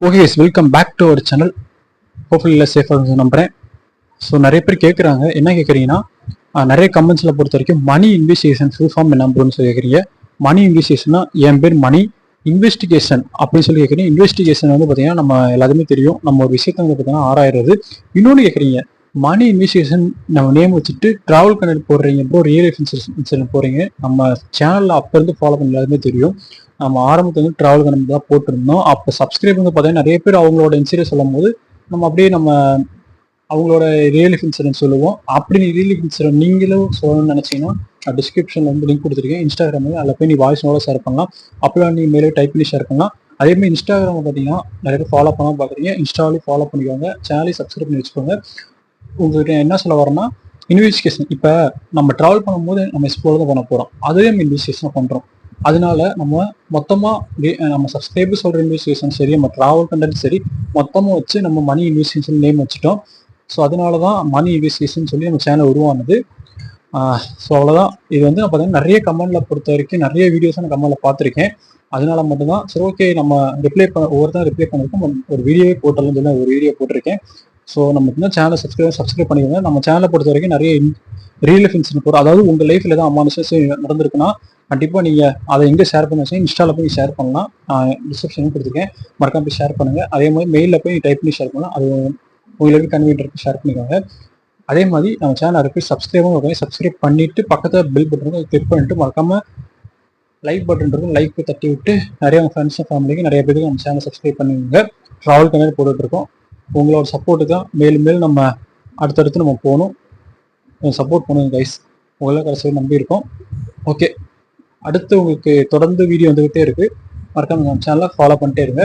Okay guys, welcome back to our channel. Hopefully இல்லை சேஃபாக நம்புகிறேன். ஸோ நிறைய பேர் கேட்குறாங்க, என்ன கேட்குறீங்கன்னா, நிறைய கமெண்ட்ஸில் பொறுத்த வரைக்கும் மணி இன்வெஸ்டிகேஷன் ஃபுல் ஃபார்ம் என்ன ப்ரோன்னு சொல்லி கேட்குறீங்க. மணி இன்வெஸ்டிகேஷன்னா என் பேர் மணி இன்வெஸ்டிகேஷன் அப்படின்னு சொல்லி கேட்குறீங்க. இன்வெஸ்டிகேஷன் வந்து பார்த்தீங்கன்னா நம்ம எல்லாத்துமே தெரியும், நம்ம ஒரு விஷயத்த வந்து பார்த்தீங்கன்னா ஆராயிறது. இன்னொன்று கேட்குறீங்க, மணி இன்வெஸ்டிகேஷன் நம்ம நேம் வச்சுட்டு ட்ராவல் கனெக்ட் போடுறீங்க ப்ரோ, ரியல் லைஃப் இன்சூரன்ஸ் போடுறீங்க. நம்ம சேனலில் அப்போ இருந்து ஃபாலோ பண்ண எல்லாருமே தெரியும், நம்ம ஆரம்பத்துல வந்து ட்ராவல் கனெக்ட் தான் போட்டிருந்தோம். அப்போ சப்ஸ்கிரைப் வந்து பார்த்தீங்கன்னா நிறைய பேர் அவங்களோட இன்சூரன்ஸ் சொல்லும் போது நம்ம அப்படியே நம்ம அவங்களோட ரியல் லைஃப் இன்சூரன்ஸ் சொல்லுவோம். அப்படி நீ ரியல் லைஃப் இன்சூரன்ஸ் நீங்களும் சொல்லணும்னு நினைச்சீங்கன்னா டிஸ்கிரிப்ஷன்ல வந்து லிங்க் கொடுத்துருக்கேன். இன்ஸ்டாகிராமில் அதில் போய் நீ வாய்ஸ் நோட ஷேர் பண்ணலாம், அப்பெல்லாம் நீ மேலே டைப் பண்ணி ஷேர் பண்ணலாம். அதேமாதிரி இன்ஸ்டாகிராம் பார்த்தீங்கன்னா நிறைய பேர் ஃபாலோ பண்ணால் பார்க்குறீங்க, இன்ஸ்டாலையும் ஃபாலோ பண்ணிக்கோங்க, சேனலையும் சப்ஸ்கிரைப் பண்ணி வச்சுக்கோங்க. உங்கள்கிட்ட என்ன சொல்ல வரேன்னா, இன்வெஸ்டிகேஷன் இப்போ நம்ம ட்ராவல் பண்ணும்போது நம்ம எக்ஸ்ப்ளோர் தான் பண்ண போகிறோம், அதுவே நம்ம இன்வெஸ்டிகேஷன் பண்ணுறோம். அதனால நம்ம மொத்தமாக நம்ம சப்ஸ்கிரைபர் சொல்கிற இன்வெஸ்டிகேஷன் சரி, நம்ம ட்ராவல் கண்டென்ட் சரி, மொத்தமாக வச்சு நம்ம மணி இன்வெஸ்டிகேஷன் நேம் வச்சுட்டோம். ஸோ அதனால தான் மணி இன்வெஸ்டிகேஷன் சொல்லி நம்ம சேனல் உருவானது. ஸோ அவ்வளோதான். இது வந்து நான் பார்த்தீங்கன்னா நிறைய கமெண்ட்டில் பொறுத்த வரைக்கும் நிறைய வீடியோஸை நான் கமெண்ட்டில் பார்த்துருக்கேன். அதனால மட்டும்தான் சரி ஓகே நம்ம ஒவ்வொருத்தரும் ரிப்ளை பண்ணிருக்கோம், ஒரு வீடியோவே போட்டாலும் சொல்லி ஒரு வீடியோ போட்டிருக்கேன். ஸோ நம்ம இன்னும் சேனலை சப்ஸ்கிரைப் பண்ணிக்கோங்க. நம்ம சேனலை பொறுத்த வரைக்கும் நிறைய ரியல் லைஃப் இன்சிடென்ட் போகிறோம். அதாவது உங்கள் லைஃப்பில் தான் அம்மா நடந்திருக்குன்னா கண்டிப்பாக நீங்கள் அதை எங்கே ஷேர் பண்ண வச்சு இன்ஸ்டாவில் போய் ஷேர் பண்ணலாம். டிஸ்கிரிப்ஷனும் கொடுத்துருக்கேன், மறக்காம போய் ஷேர் பண்ணுங்கள். அதே மாதிரி மெயிலில் போய் டைப் பண்ணி ஷேர் பண்ணலாம், அது உங்களுக்கு கன்வீனியன்ட் இருக்கு, ஷேர் பண்ணிக்கோங்க. அதே மாதிரி நம்ம சேனல் இருக்கு, சப்ஸ்கிரைப் பண்ணிட்டு பக்கத்தில் பெல் பட்டன் கிளிக் பண்ணிட்டு மறக்காம லைக் பட்டன் இருக்கும், லைக் தட்டி விட்டு நிறைய உங்கள் ஃப்ரெண்ட்ஸ் ஃபேமிலிக்கு நிறைய பேருக்கு நம்ம சேனல் சப்ஸ்கிரைப் பண்ணுவீங்க. ட்ராவல் கனெக்ட் போட்டுட்ருக்கோம். உங்களோட சப்போர்ட்டு தான் மேலும் மேலும் நம்ம அடுத்தடுத்து நம்ம போகணும். சப்போர்ட் பண்ணுங்க கைஸ், உங்களை கடைசி நம்பி இருக்கோம். ஓகே, அடுத்து உங்களுக்கு தொடர்ந்து வீடியோ வந்துகிட்டே இருக்கு, மறக்காம நம்ம சேனலை ஃபாலோ பண்ணிட்டே இருங்க.